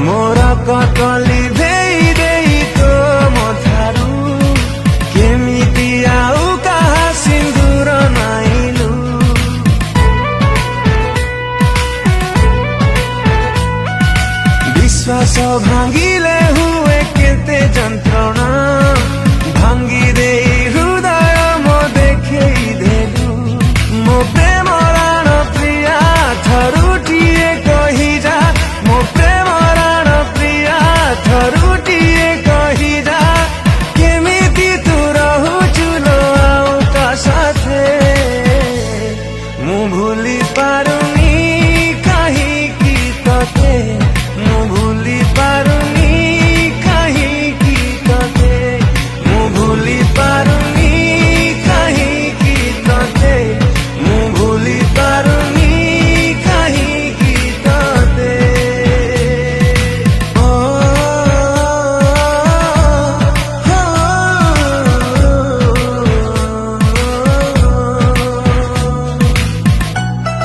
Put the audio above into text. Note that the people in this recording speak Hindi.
मोरा कटली भेई देई तो मथारू केमिति आउ कहा सिंदूर नाइलु विश्वास भांगी